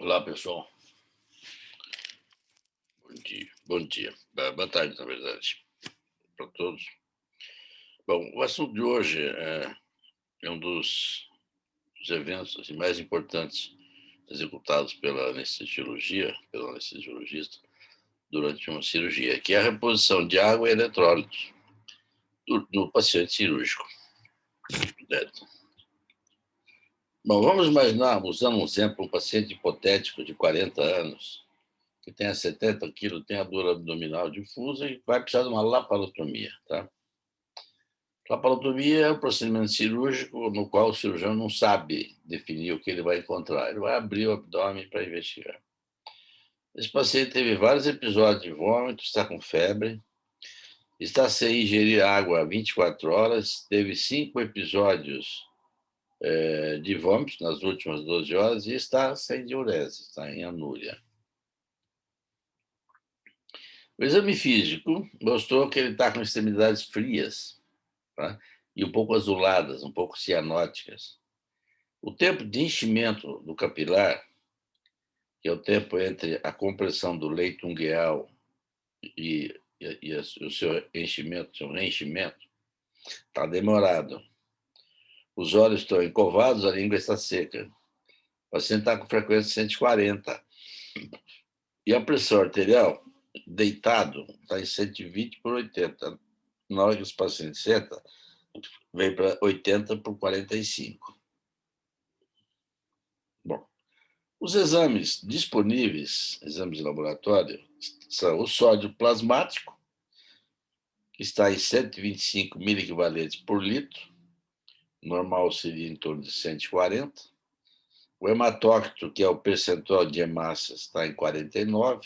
Olá, pessoal. Bom dia. Bom dia. Boa tarde, na verdade, para todos. Bom, o assunto de hoje é um dos eventos assim, mais importantes executados pela anestesiologia, pelo anestesiologista, durante uma cirurgia, que é a reposição de água e eletrólitos do paciente cirúrgico. Certo? Bom, vamos imaginar, usando um exemplo, um paciente hipotético de 40 anos, que tenha 70 quilos, tem a dor abdominal difusa e vai precisar de uma laparotomia. Tá? Laparotomia é um procedimento cirúrgico no qual o cirurgião não sabe definir o que ele vai encontrar. Ele vai abrir o abdômen para investigar. Esse paciente teve vários episódios de vômito, está com febre, está sem ingerir água há 24 horas, teve 5 episódios de vômito nas últimas 12 horas e está sem diurese, está em anúria. O exame físico mostrou que ele está com extremidades frias, tá? E um pouco azuladas, um pouco cianóticas. O tempo de enchimento do capilar, que é o tempo entre a compressão do leito ungueal e o seu enchimento, seu reenchimento, está demorado. Os olhos estão encovados, a língua está seca. O paciente está com frequência 140. E a pressão arterial, deitado, está em 120 por 80. Na hora que os pacientes sentam, vem para 80 por 45. Bom, os exames disponíveis, exames de laboratório, são o sódio plasmático, que está em 125 miliequivalentes por litro, normal seria em torno de 140. O hematócrito, que é o percentual de hemácias, está em 49.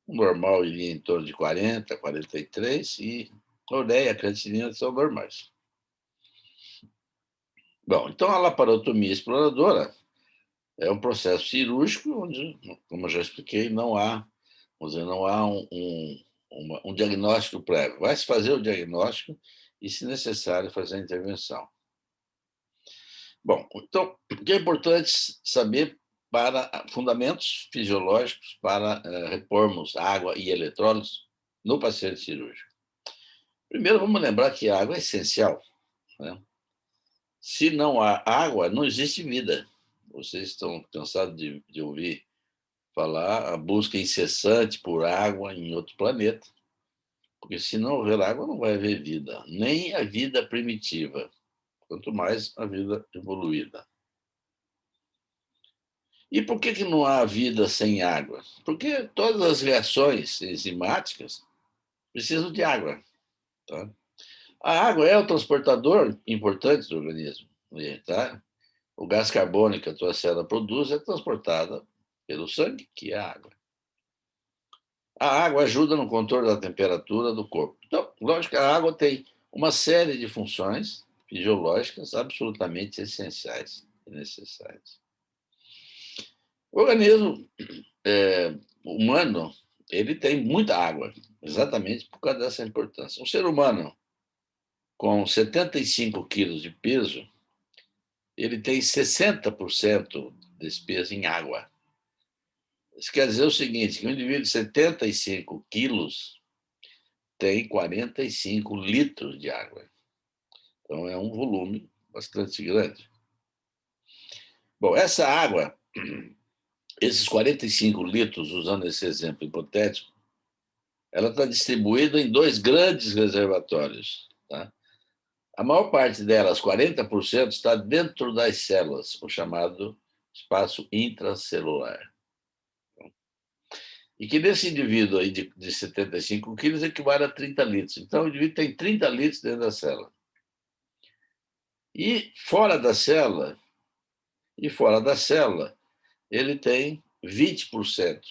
O normal iria em torno de 40, 43, e a ureia e a creatinina são normais. Bom, então a laparotomia exploradora é um processo cirúrgico onde, como eu já expliquei, não há, vamos dizer, não há um diagnóstico prévio. Vai se fazer o diagnóstico e, se necessário, fazer a intervenção. Bom, então, o que é importante saber para fundamentos fisiológicos para repormos água e eletrólitos no paciente cirúrgico? Primeiro, vamos lembrar que a água é essencial, né? Se não há água, não existe vida. Vocês estão cansados de ouvir falar a busca incessante por água em outro planeta, porque se não houver água, não vai haver vida, nem a vida primitiva, quanto mais a vida evoluída. E por que não há vida sem água? Porque todas as reações enzimáticas precisam de água. Tá? A água é o transportador importante do organismo. Tá? O gás carbônico que a tua célula produz é transportada pelo sangue, que é a água. A água ajuda no controle da temperatura do corpo. Então, lógico que a água tem uma série de funções fisiológicas absolutamente essenciais e necessárias. O organismo humano, ele tem muita água, exatamente por causa dessa importância. Um ser humano com 75 quilos de peso, ele tem 60% desse peso em água. Isso quer dizer o seguinte, que um indivíduo de 75 quilos tem 45 litros de água. Então, é um volume bastante grande. Bom, essa água, esses 45 litros, usando esse exemplo hipotético, ela está distribuída em 2 grandes reservatórios. Tá? A maior parte delas, 40%, está dentro das células, o chamado espaço intracelular. E que nesse indivíduo aí de 75 quilos equivale a 30 litros. Então, o indivíduo tem 30 litros dentro da célula. E fora da célula, ele tem 20%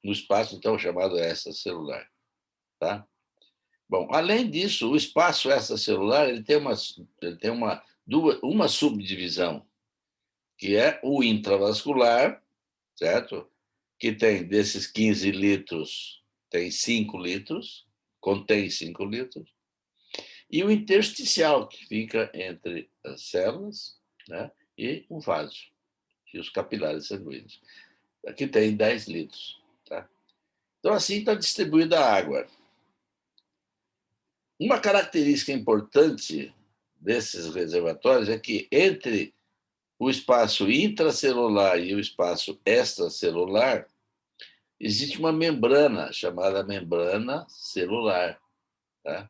no espaço, então, chamado extracelular. Tá? Bom, além disso, o espaço extracelular ele tem uma subdivisão, que é o intravascular, certo? Que tem, desses 15 litros, tem 5 litros, contém 5 litros, e o intersticial, que fica entre as células, né, e o vaso, e os capilares sanguíneos. Aqui tem 10 litros. Tá? Então, assim está distribuída a água. Uma característica importante desses reservatórios é que entre o espaço intracelular e o espaço extracelular existe uma membrana chamada membrana celular. Tá?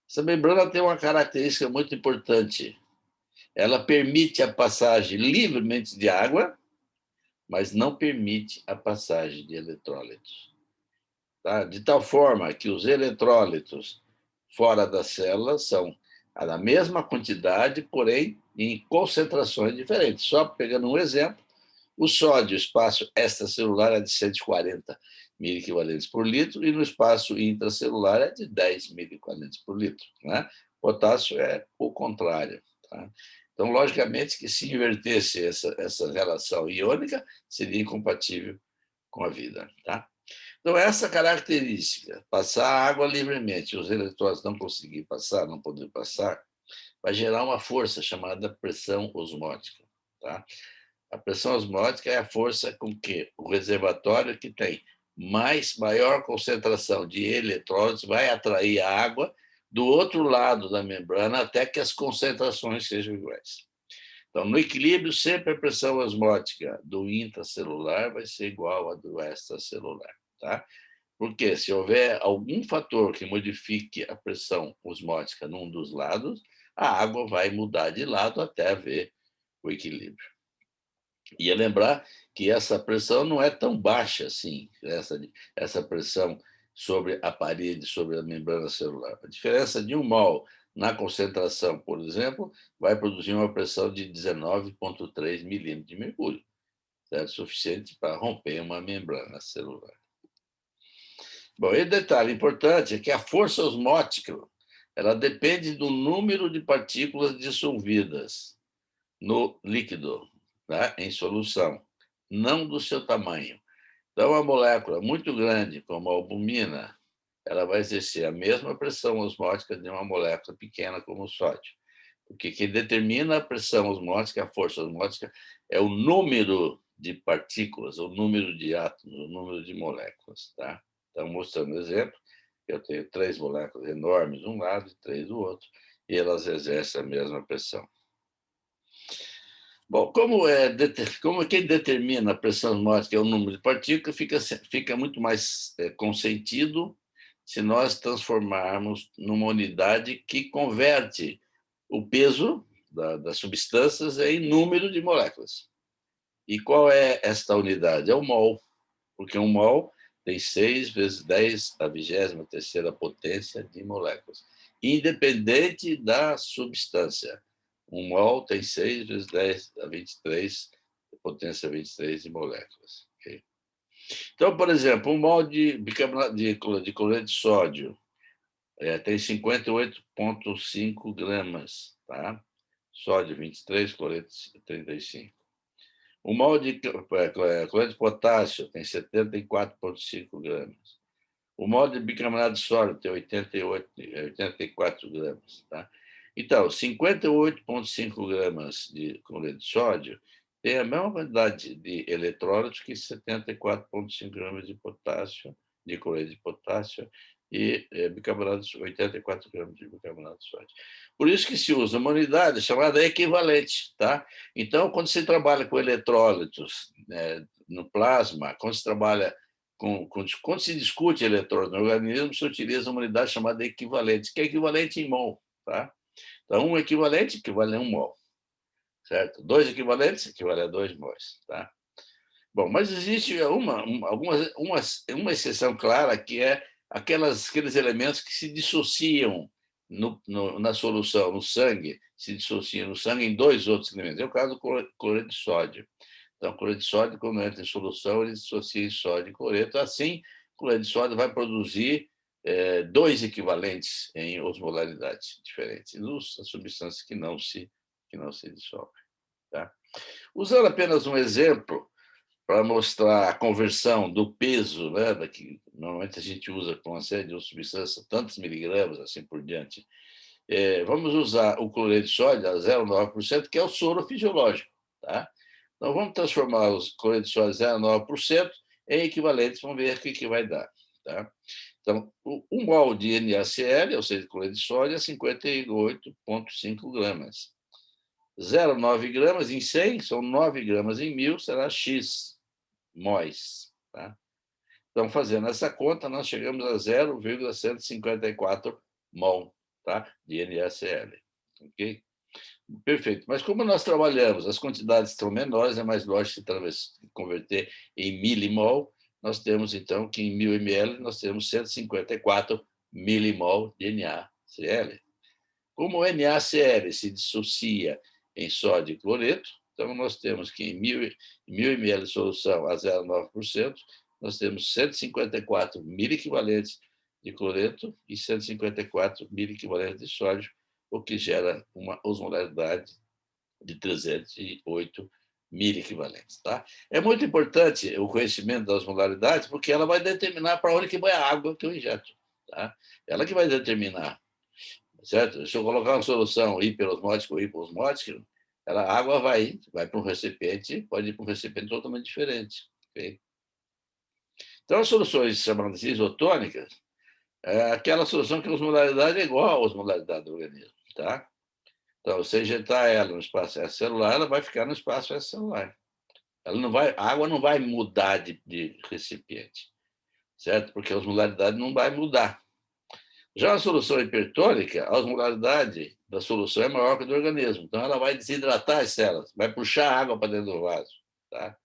Essa membrana tem uma característica muito importante. Ela permite a passagem livremente de água, mas não permite a passagem de eletrólitos. Tá? De tal forma que os eletrólitos fora da célula são da mesma quantidade, porém em concentrações diferentes. Só pegando um exemplo, o sódio, o espaço extracelular é de 140 miliequivalentes por litro e no espaço intracelular é de 10 miliequivalentes por litro. Né? Potássio é o contrário. Tá? Então, logicamente, que se invertesse essa relação iônica, seria incompatível com a vida. Tá? Então, essa característica, passar a água livremente, os eletrônicos não conseguir passar, não poder passar, vai gerar uma força chamada pressão osmótica. Tá? A pressão osmótica é a força com que o reservatório que tem maior concentração de eletrólitos vai atrair a água do outro lado da membrana até que as concentrações sejam iguais. Então, no equilíbrio, sempre a pressão osmótica do intracelular vai ser igual à do extracelular. Tá? Porque se houver algum fator que modifique a pressão osmótica num dos lados, a água vai mudar de lado até haver o equilíbrio. E lembrar que essa pressão não é tão baixa assim, essa pressão sobre a parede, sobre a membrana celular. A diferença de 1 mol na concentração, por exemplo, vai produzir uma pressão de 19,3 milímetros de mercúrio, certo? Suficiente para romper uma membrana celular. Bom, e detalhe importante é que a força osmótica ela depende do número de partículas dissolvidas no líquido, tá? Em solução, não do seu tamanho. Então, uma molécula muito grande, como a albumina, ela vai exercer a mesma pressão osmótica de uma molécula pequena, como o sódio. Porque quem determina a pressão osmótica, a força osmótica, é o número de partículas, o número de átomos, o número de moléculas. Tá? Então, mostrando um exemplo, eu tenho 3 moléculas enormes de um lado e 3 do outro, e elas exercem a mesma pressão. Bom, como quem determina a pressão osmótica é o número de partículas, fica muito mais consentido se nós transformarmos numa unidade que converte o peso das substâncias em número de moléculas. E qual é esta unidade? É o mol, porque um mol tem 6 vezes 10 a 23ª potência de moléculas, independente da substância. Um mol tem 6 vezes 10 a 23, potência 23 de moléculas. Okay? Então, por exemplo, um mol de bicarbonato de cloreto de sódio tem 58,5 gramas. Tá? Sódio 23, cloreto 35. O mol de cloreto de potássio tem 74,5 gramas. O mol de bicarbonato de sódio tem 84 gramas. Tá? Então, 58,5 gramas de cloreto de sódio tem a mesma quantidade de eletrólitos que 74,5 gramas de potássio, de cloreto de potássio, e bicarbonato de 84 gramas de bicarbonato de sódio. Por isso que se usa uma unidade chamada equivalente. Tá? Então, quando se trabalha com eletrólitos no plasma, quando se trabalha quando se discute eletrônico no organismo, se utiliza uma unidade chamada equivalente, que é equivalente em mol. Tá? Então, um equivalente equivale a 1 mol. Certo? 2 equivalentes equivale a 2 mols. Tá? Bom, mas existe uma exceção clara, que é aqueles elementos que se dissociam na solução, no sangue, se dissociam no sangue em 2 outros elementos. É o caso do cloreto de sódio. Então, o cloreto de sódio, quando entra em solução, ele dissocia em sódio e cloreto. Assim, o cloreto de sódio vai produzir 2 equivalentes em osmolaridades diferentes, as substâncias que não se dissolvem. Tá? Usando apenas um exemplo para mostrar a conversão do peso, né, que normalmente a gente usa com uma série de substâncias, tantos miligramas, assim por diante. Vamos usar o cloreto de sódio a 0,9%, que é o soro fisiológico. Tá? Então, vamos transformar os cloreto de sódio 0,9% em equivalentes, vamos ver o que vai dar. Tá? Então, 1 mol de NaCl, ou seja, cloreto de sódio, é 58,5 gramas. 0,9 gramas em 100 são 9 gramas em 1.000, será X móis. Tá? Então, fazendo essa conta, nós chegamos a 0,154 mol, tá? De NaCl. Ok? Perfeito. Mas como nós trabalhamos, as quantidades estão menores, é mais lógico se converter em milimol. Nós temos, então, que em 1.000 ml nós temos 154 milimol de NaCl. Como o NaCl se dissocia em sódio e cloreto, então nós temos que em 1.000 ml de solução a 0,9%, nós temos 154 miliequivalentes de cloreto e 154 miliequivalentes de sódio, o que gera uma osmolaridade de 308 miliequivalentes. Tá? É muito importante o conhecimento das osmolaridades, porque ela vai determinar para onde que vai a água que eu injeto. Tá? Ela que vai determinar. Certo? Se eu colocar uma solução hiperosmótica ou hiposmótica, a água vai para um recipiente, pode ir para um recipiente totalmente diferente. Okay? Então, as soluções chamadas isotônicas é aquela solução que a osmolaridade é igual à osmolaridade do organismo. Tá? Então, se injetar ela no espaço extracelular, ela vai ficar no espaço extracelular. A água não vai mudar de recipiente, certo? Porque a osmolaridade não vai mudar. Já a solução hipertônica, a osmolaridade da solução é maior que a do organismo. Então, ela vai desidratar as células, vai puxar água para dentro do vaso. Tá?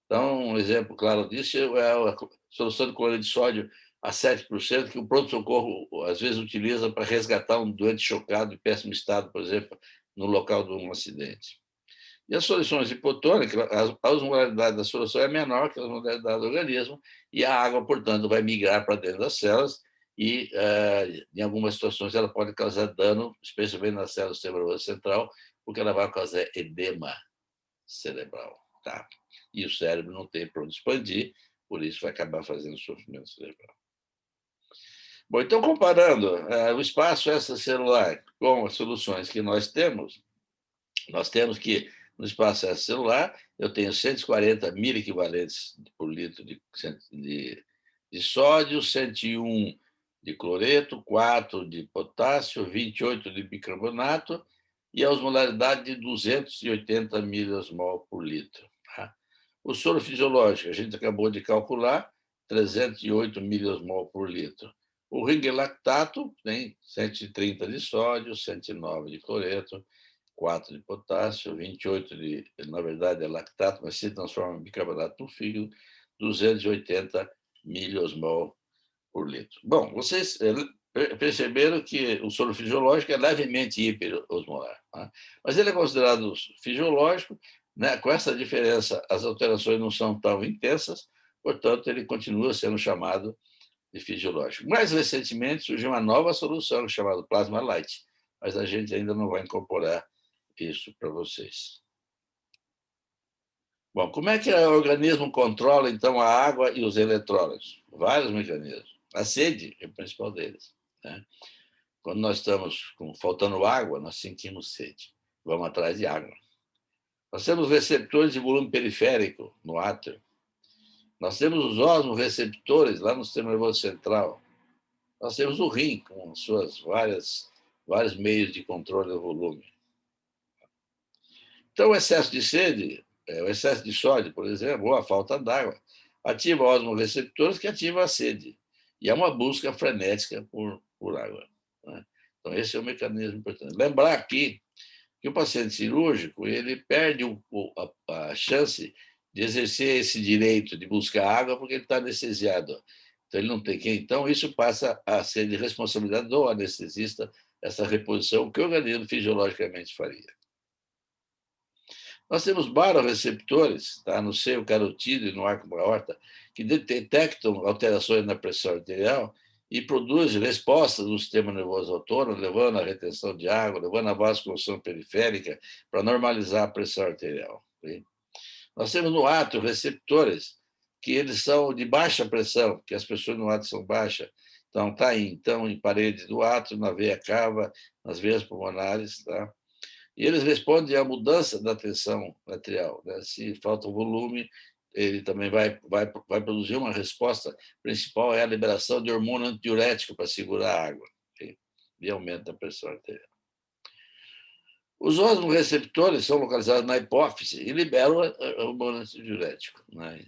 Então, um exemplo claro disso é a solução de cloreto de sódio a 7%, que o pronto-socorro, às vezes, utiliza para resgatar um doente chocado em péssimo estado, por exemplo, no local de um acidente. E as soluções hipotônicas, a osmolaridade da solução é menor que a osmolaridade do organismo, e a água, portanto, vai migrar para dentro das células e, em algumas situações, ela pode causar dano, especialmente nas células cerebrais central, porque ela vai causar edema cerebral. Tá? E o cérebro não tem para onde expandir, por isso vai acabar fazendo sofrimento cerebral. Bom, então, comparando o espaço extracelular com as soluções que nós temos que, no espaço extracelular, eu tenho 140 miliequivalentes por litro de sódio, 101 de cloreto, 4 de potássio, 28 de bicarbonato e a osmolaridade de 280 miliosmol por litro. Tá? O soro fisiológico, a gente acabou de calcular, 308 miliosmol por litro. O ring lactato tem 130 de sódio, 109 de cloreto, 4 de potássio, 28 na verdade, é lactato, mas se transforma em bicarbonato no fígado, 280 miliosmol por litro. Bom, vocês perceberam que o soro fisiológico é levemente hiperosmolar, tá? Mas ele é considerado fisiológico, né? Com essa diferença, as alterações não são tão intensas, portanto, ele continua sendo chamado de fisiológico. Mais recentemente, surgiu uma nova solução chamada Plasma Light, mas a gente ainda não vai incorporar isso para vocês. Bom, como é que o organismo controla, então, a água e os eletrólitos? Vários mecanismos. A sede é o principal deles. Né? Quando nós estamos faltando água, nós sentimos sede. Vamos atrás de água. Nós temos receptores de volume periférico no átrio. Nós temos os osmorreceptores lá no sistema nervoso central. Nós temos o rim, com suas vários meios de controle do volume. Então, o excesso de sede, o excesso de sódio, por exemplo, ou a falta d'água, ativa osmorreceptores que ativam a sede. E é uma busca frenética por água. Né? Então, esse é o mecanismo importante. Lembrar aqui que o paciente cirúrgico ele perde a chance de exercer esse direito de buscar água porque ele está anestesiado. Então, ele não tem quem. Então, isso passa a ser de responsabilidade do anestesista, essa reposição que o organismo fisiologicamente faria. Nós temos baroreceptores, tá, no seio carotídeo e no arco da aorta, que detectam alterações na pressão arterial e produzem respostas no sistema nervoso autônomo, levando à retenção de água, levando à vascularização periférica para normalizar a pressão arterial. Okay? Nós temos no átrio receptores, que eles são de baixa pressão, que as pessoas no átrio são baixas. Então, está em paredes do átrio, na veia cava, nas veias pulmonares, tá? E eles respondem à mudança da tensão arterial, né? Se falta volume, ele também vai produzir uma resposta. Principal é a liberação de hormônio antidiurético para segurar a água, okay? E aumenta a pressão arterial. Os osmoreceptores são localizados na hipófise e liberam o hormônio antidiurético, né?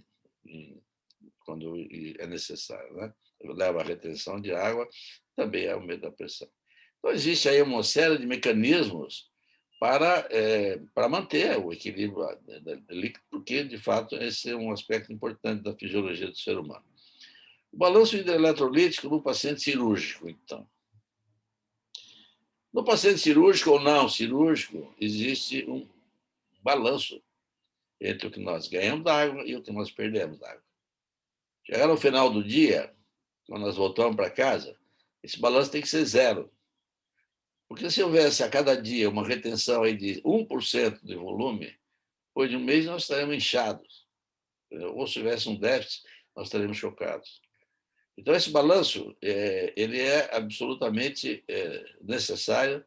Quando é necessário, né? Leva à retenção de água, também aumenta a pressão. Então, existe aí uma série de mecanismos para manter o equilíbrio líquido, porque, de fato, esse é um aspecto importante da fisiologia do ser humano. O balanço hidroeletrolítico no paciente cirúrgico, então. No paciente cirúrgico ou não cirúrgico, existe um balanço entre o que nós ganhamos da água e o que nós perdemos da água. Chegar no final do dia, quando nós voltamos para casa, esse balanço tem que ser zero. Porque se houvesse a cada dia uma retenção aí de 1% de volume, depois de um mês nós estaremos inchados. Ou se tivesse um déficit, nós estaremos chocados. Então, esse balanço ele é absolutamente necessário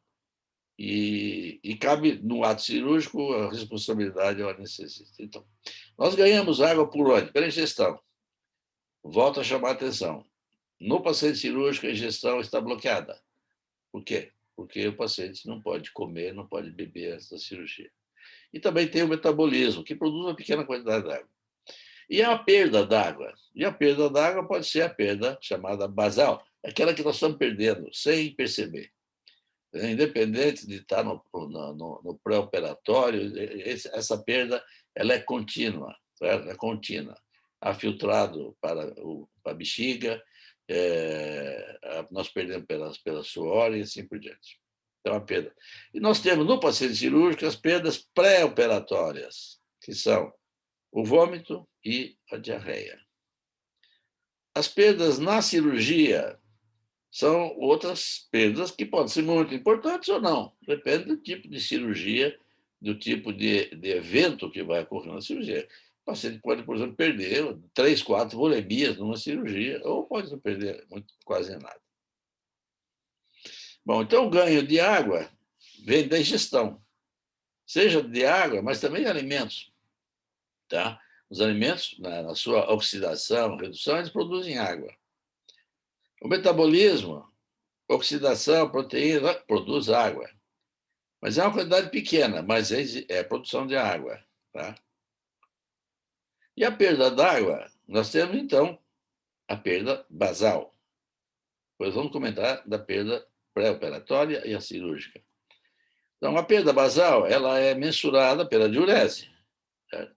e cabe no ato cirúrgico a responsabilidade ao anestesista. Então, nós ganhamos água por onde? Pela ingestão. Volto a chamar a atenção. No paciente cirúrgico, a ingestão está bloqueada. Por quê? Porque o paciente não pode comer, não pode beber antes da cirurgia. E também tem o metabolismo, que produz uma pequena quantidade de água. E a perda d'água. E a perda d'água pode ser a perda chamada basal, aquela que nós estamos perdendo sem perceber. Independente de estar no pré-operatório, essa perda ela é contínua, certo? É contínua. Há filtrado para a bexiga, nós perdemos pela suor e assim por diante. Então, a perda. E nós temos no paciente cirúrgico as perdas pré-operatórias, que são o vômito e a diarreia. As perdas na cirurgia são outras perdas que podem ser muito importantes ou não. Depende do tipo de cirurgia, do tipo de evento que vai ocorrer na cirurgia. O paciente pode, por exemplo, perder 3, 4 volemias numa cirurgia, ou pode não perder quase nada. Bom, então o ganho de água vem da ingestão, seja de água, mas também de alimentos. Tá? Os alimentos, na sua oxidação, redução, eles produzem água. O metabolismo, oxidação, proteína, produz água. Mas é uma quantidade pequena, mas é produção de água. Tá? E a perda d'água, nós temos, então, a perda basal. Depois vamos comentar da perda pré-operatória e a cirúrgica. Então, a perda basal ela é mensurada pela diurese. Certo?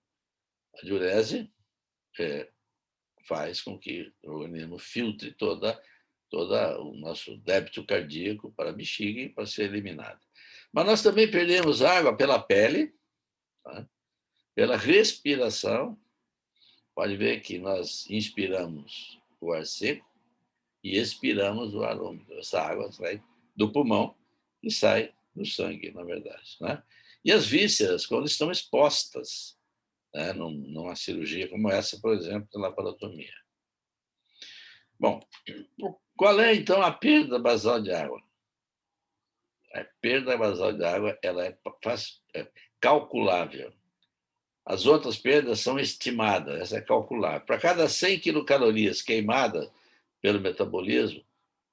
A diurese faz com que o organismo filtre todo o nosso débito cardíaco para a bexiga e para ser eliminado. Mas nós também perdemos água pela pele, tá? Pela respiração. Pode ver que nós inspiramos o ar seco e expiramos o ar úmido. Essa água sai do pulmão e sai do sangue, na verdade. Né? E as vísceras, quando estão expostas, né, numa cirurgia como essa, por exemplo, da laparotomia. Bom, qual é, então, a perda basal de água? A perda basal de água ela é calculável. As outras perdas são estimadas, essa é calculável. Para cada 100 quilocalorias queimadas pelo metabolismo,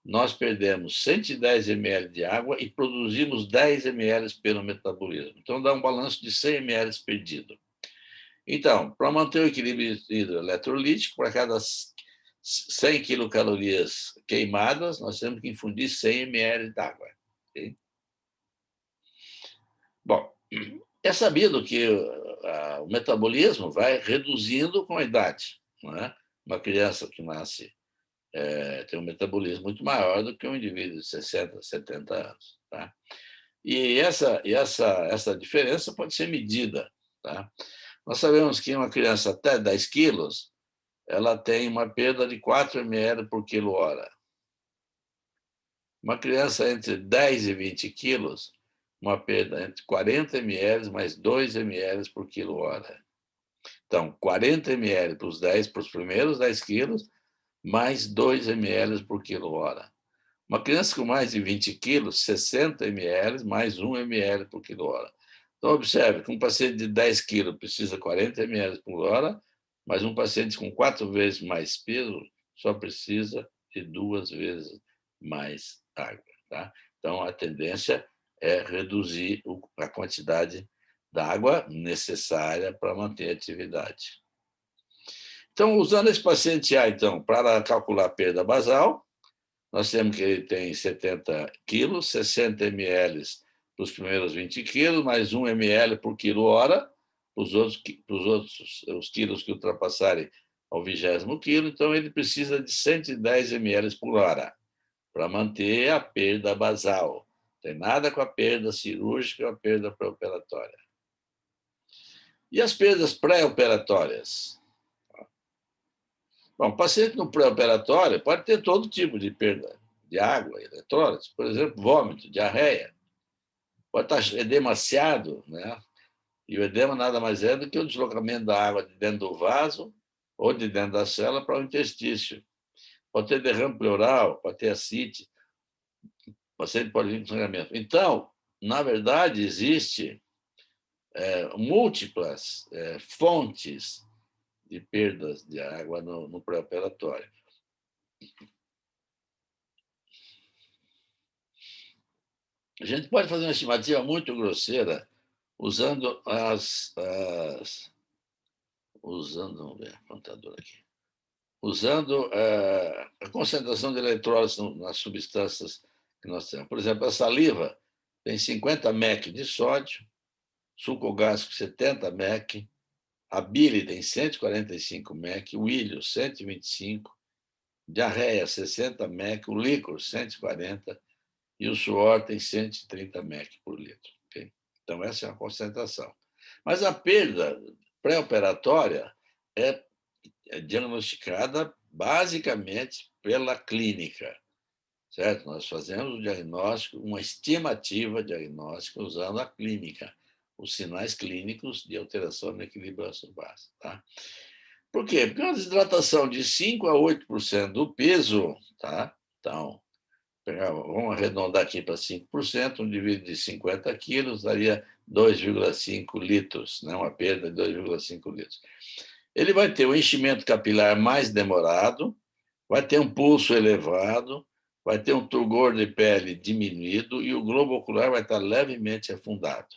nós perdemos 110 ml de água e produzimos 10 ml pelo metabolismo. Então, dá um balanço de 100 ml perdido. Então, para manter o equilíbrio hidroeletrolítico, para cada 100 quilocalorias queimadas, nós temos que infundir 100 ml de água. Okay? Bom, é sabido que o metabolismo vai reduzindo com a idade. Não é? Uma criança que nasce tem um metabolismo muito maior do que um indivíduo de 60, 70 anos. Tá? E essa diferença pode ser medida. Tá? Nós sabemos que uma criança até 10 quilos, ela tem uma perda de 4 ml por quilo-hora. Uma criança entre 10 e 20 quilos, uma perda entre 40 ml mais 2 ml por quilo-hora. Então, 40 ml para os primeiros 10 quilos, mais 2 ml por quilo-hora. Uma criança com mais de 20 quilos, 60 ml mais 1 ml por quilo hora. Então, observe que um paciente de 10 quilos precisa 40 ml por hora, mas um paciente com 4 vezes mais peso só precisa de 2 vezes mais água. Tá? Então, a tendência é reduzir a quantidade da água necessária para manter a atividade. Então, usando esse paciente A, então, para calcular a perda basal, nós temos que ele tem 70 quilos, 60 ml para os primeiros 20 quilos, mais 1 ml por quilo hora, para os outros os quilos que ultrapassarem ao 20º quilo, então ele precisa de 110 ml por hora para manter a perda basal. Não tem nada com a perda cirúrgica ou a perda pré-operatória. E as perdas pré-operatórias? Bom, o paciente no pré-operatório pode ter todo tipo de perda de água, eletrólitos, por exemplo, vômito, diarreia. Pode estar edemaciado, né? E o edema nada mais é do que o deslocamento da água de dentro do vaso ou de dentro da célula para o intestício. Pode ter derrame pleural, pode ter ascite, o paciente pode vir com sangramento. Então, na verdade, existe múltiplas fontes de perdas de água no pré-operatório. A gente pode fazer uma estimativa muito grosseira usando vamos ver, contador aqui, usando a concentração de eletrólitos nas substâncias que nós temos. Por exemplo, a saliva tem 50 mEq de sódio, suco gástrico 70 mEq, a bile tem 145 mEq, o ilho 125, diarreia 60 mEq, o líquor 140 e o suor tem 130 mEq por litro. Okay? Então, essa é a concentração. Mas a perda pré-operatória é diagnosticada basicamente pela clínica, certo? Nós fazemos o diagnóstico, uma estimativa diagnóstica usando a clínica, os sinais clínicos de alteração no equilíbrio ácido-base. Tá? Por quê? Porque uma desidratação de 5 a 8% do peso, tá? Então, vamos arredondar aqui para 5%, um dividido de 50 quilos daria 2,5 litros, né? Uma perda de 2,5 litros. Ele vai ter um enchimento capilar mais demorado, vai ter um pulso elevado, vai ter um turgor de pele diminuído e o globo ocular vai estar levemente afundado.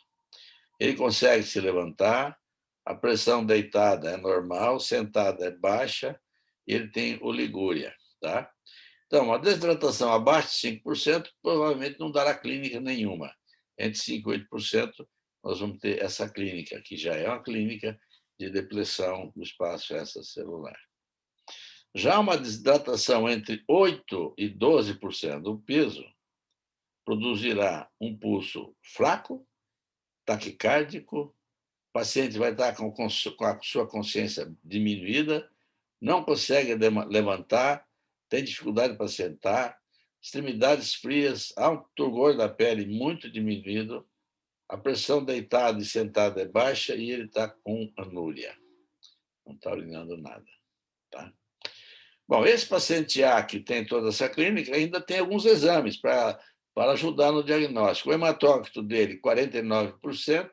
Ele consegue se levantar, a pressão deitada é normal, sentada é baixa, e ele tem oligúria. Tá? Então, a desidratação abaixo de 5% provavelmente não dará clínica nenhuma. Entre 5% e 8% nós vamos ter essa clínica, que já é uma clínica de depressão do espaço extracelular. Já uma desidratação entre 8% e 12% do peso produzirá um pulso fraco, taquicárdico, o paciente vai estar com a sua consciência diminuída, não consegue levantar, tem dificuldade para sentar, extremidades frias, há um turgor da pele muito diminuído, a pressão deitada e sentada é baixa e ele está com anúria. Não está urinando nada. Tá? Bom, esse paciente A que tem toda essa clínica ainda tem alguns exames para ajudar no diagnóstico. O hematócrito dele, 49%,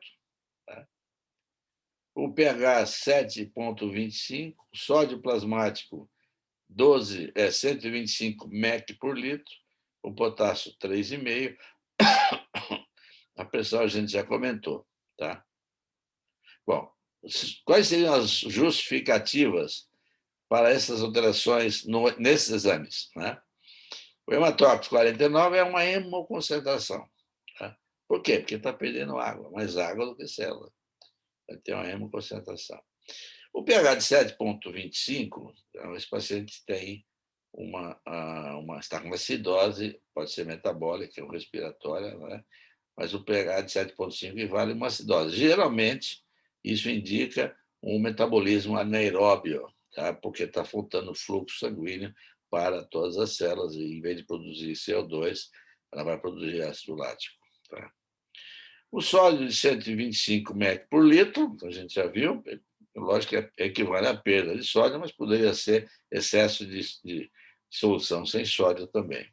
tá? O pH 7,25, sódio plasmático 125 mEq por litro, o potássio 3,5, a pressão a gente já comentou. Tá? Bom, quais seriam as justificativas para essas alterações nesses exames? Né? O hematócrito 49 é uma hemoconcentração. Tá? Por quê? Porque está perdendo água, mais água do que célula. Vai ter uma hemoconcentração. O pH de 7,25, então, esse paciente tem está com uma acidose, pode ser metabólica ou respiratória, né? Mas o pH de 7,5 equivale a uma acidose. Geralmente, isso indica um metabolismo anaeróbio, tá? Porque está faltando fluxo sanguíneo para todas as células, e em vez de produzir CO2, ela vai produzir ácido lático. Tá? O sódio de 125 mEq por litro, a gente já viu, lógico que equivale à perda de sódio, mas poderia ser excesso de solução sem sódio também.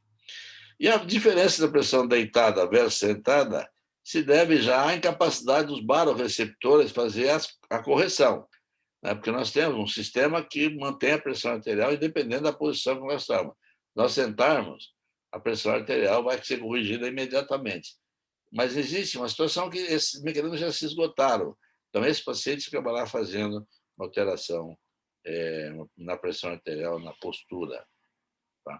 E a diferença da pressão deitada versus sentada se deve já à incapacidade dos baroreceptores fazer a correção, né? Porque nós temos um sistema que mantém a pressão arterial independente da posição que nós estamos. Nós sentarmos, a pressão arterial vai ser corrigida imediatamente. Mas existe uma situação que esses mecanismos já se esgotaram. Então, esse paciente acaba lá fazendo uma alteração na pressão arterial, na postura. Tá?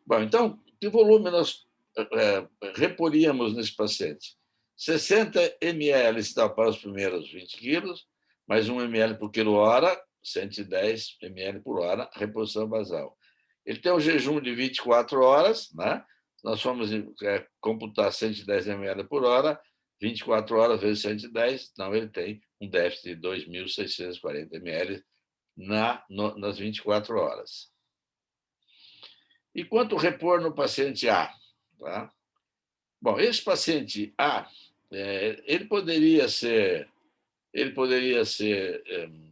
Bom, então, que volume nós reporíamos nesse paciente? 60 ml tá, para os primeiros 20 quilos, mais 1 ml por quilo-hora, 110 ml por hora, reposição basal. Ele tem um jejum de 24 horas, né? Nós fomos computar 110 ml por hora, 24 horas vezes 110, então ele tem um déficit de 2.640 ml nas 24 horas. E quanto repor no paciente A? Tá? Bom, esse paciente A, ele poderia ser,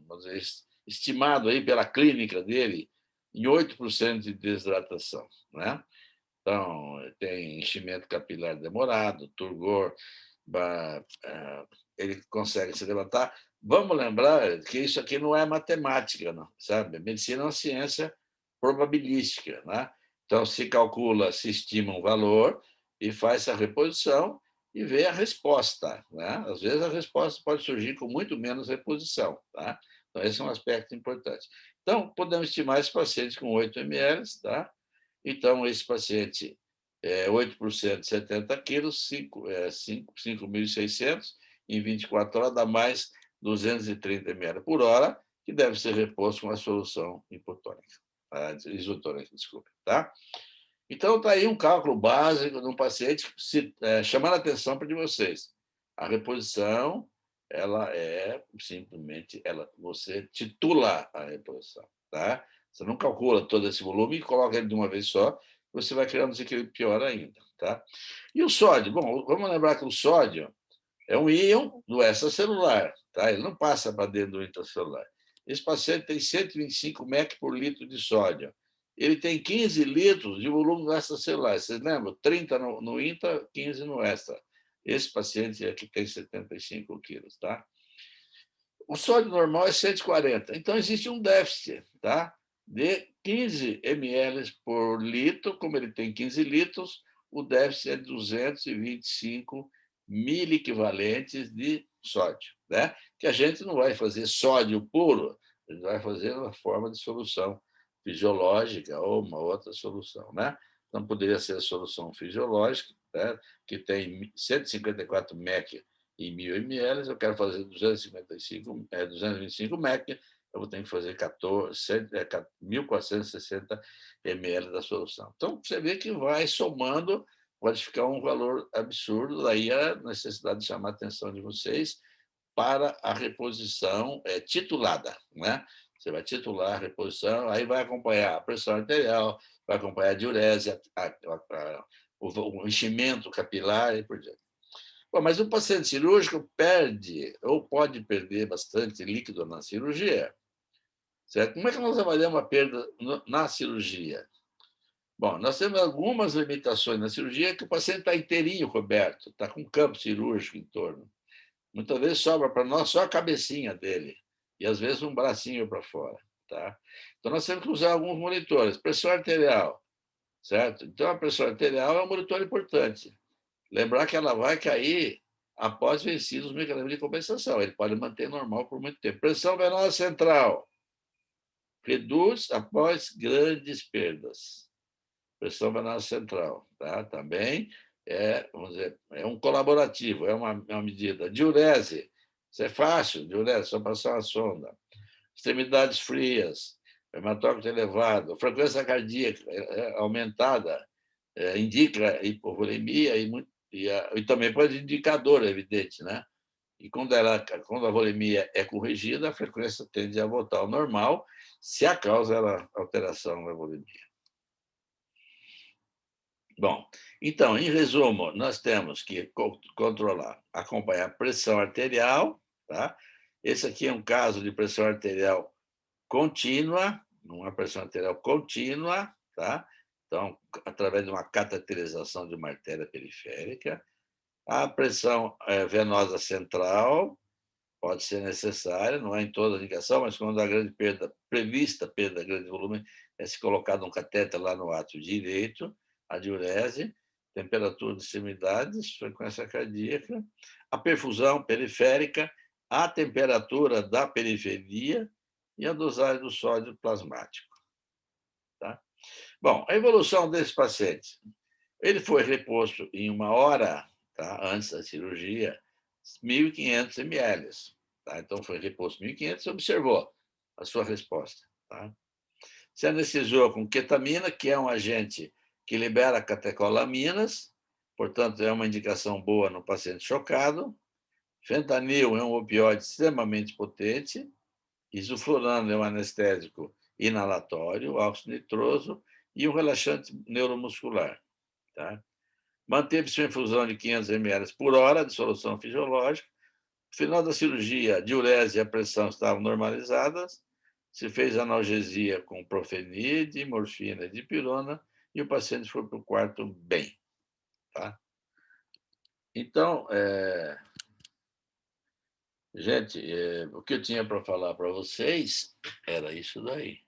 vamos dizer, estimado aí pela clínica dele em 8% de desidratação, né? Então, tem enchimento capilar demorado, turgor, ele consegue se levantar. Vamos lembrar que isso aqui não é matemática, não, sabe? A medicina é uma ciência probabilística, né? Então, se calcula, se estima um valor e faz a reposição e vê a resposta, né? Às vezes, a resposta pode surgir com muito menos reposição, tá? Então, esse é um aspecto importante. Então, podemos estimar esse paciente com 8 ml, tá? Então, esse paciente, 8%, 70 quilos, 5.600, em 24 horas dá mais 230 ml por hora, que deve ser reposto com a solução hipotônica, isotônica, desculpe. Tá? Então, está aí um cálculo básico de um paciente, chamando a atenção para de vocês. A reposição, ela é simplesmente, você titula a reposição. Tá? Você não calcula todo esse volume e coloca ele de uma vez só, você vai criar um desequilíbrio pior ainda. Tá? E o sódio? Bom, vamos lembrar que o sódio é um íon do extracelular, tá? Ele não passa para dentro do intracelular. Esse paciente tem 125 mEq por litro de sódio. Ele tem 15 litros de volume extracelular. Vocês lembram? 30 no intra, 15 no extra. Esse paciente aqui tem 75 quilos, tá? O sódio normal é 140. Então, existe um déficit, tá? De 15 ml por litro. Como ele tem 15 litros, o déficit é 225 miliequivalentes de sódio, né? Que a gente não vai fazer sódio puro, a gente vai fazer uma forma de solução fisiológica ou uma outra solução, né? Então, poderia ser a solução fisiológica, né? Que tem 154 mEq em 1.000 ml, eu quero fazer 225 mEq, eu vou ter que fazer 1.460 ml da solução. Então, você vê que vai somando, pode ficar um valor absurdo, daí a necessidade de chamar a atenção de vocês para a reposição titulada, né? Você vai titular a reposição, aí vai acompanhar a pressão arterial, vai acompanhar a diurese, o enchimento capilar e por diante. Bom, mas o paciente cirúrgico perde ou pode perder bastante líquido na cirurgia. Certo? Como é que nós avaliamos a perda na cirurgia? Bom, nós temos algumas limitações na cirurgia que o paciente está inteirinho coberto, está com campo cirúrgico em torno. Muitas vezes sobra para nós só a cabecinha dele e, às vezes, um bracinho para fora. Tá? Então, nós temos que usar alguns monitores. Pressão arterial, certo? Então, a pressão arterial é um monitor importante. Lembrar que ela vai cair após vencidos os mecanismos de compensação. Ele pode manter normal por muito tempo. Pressão venosa central. Reduz após grandes perdas. Pressão venosa central. Tá? Também vamos dizer, é um colaborativo, é uma medida. Diurese. Isso é fácil, diurese, só passar uma sonda. Extremidades frias, hematócrito elevado, frequência cardíaca aumentada, indica hipovolemia e também pode indicar dor, é evidente, né? E quando a volemia é corrigida, a frequência tende a voltar ao normal, se a causa era alteração na volemia. Bom, então, em resumo, nós temos que controlar, acompanhar a pressão arterial, tá? Esse aqui é um caso de pressão arterial contínua, uma pressão arterial contínua, tá? Então, através de uma cateterização de uma artéria periférica, a pressão venosa central pode ser necessária, não é em toda a indicação, mas quando há grande perda, prevista perda de grande volume, é se colocado um catéter lá no átrio direito, a diurese, temperatura de extremidades, frequência cardíaca, a perfusão periférica, a temperatura da periferia e a dosagem do sódio plasmático. Tá? Bom, a evolução desse paciente. Ele foi reposto em 1 hora, tá, antes da cirurgia, 1.500 ml. Tá? Então, foi reposto 1.500 e observou a sua resposta. Tá? Se anestesiou com ketamina, que é um agente que libera catecolaminas, portanto, é uma indicação boa no paciente chocado. Fentanil é um opioide extremamente potente. Isoflurano é um anestésico inalatório, óxido nitroso e um relaxante neuromuscular. Tá? Manteve-se uma infusão de 500 ml por hora de solução fisiológica. No final da cirurgia, a diurese e a pressão estavam normalizadas. Se fez analgesia com profenide, morfina e dipirona e o paciente foi para o quarto bem. Tá? Então, gente, o que eu tinha para falar para vocês era isso daí.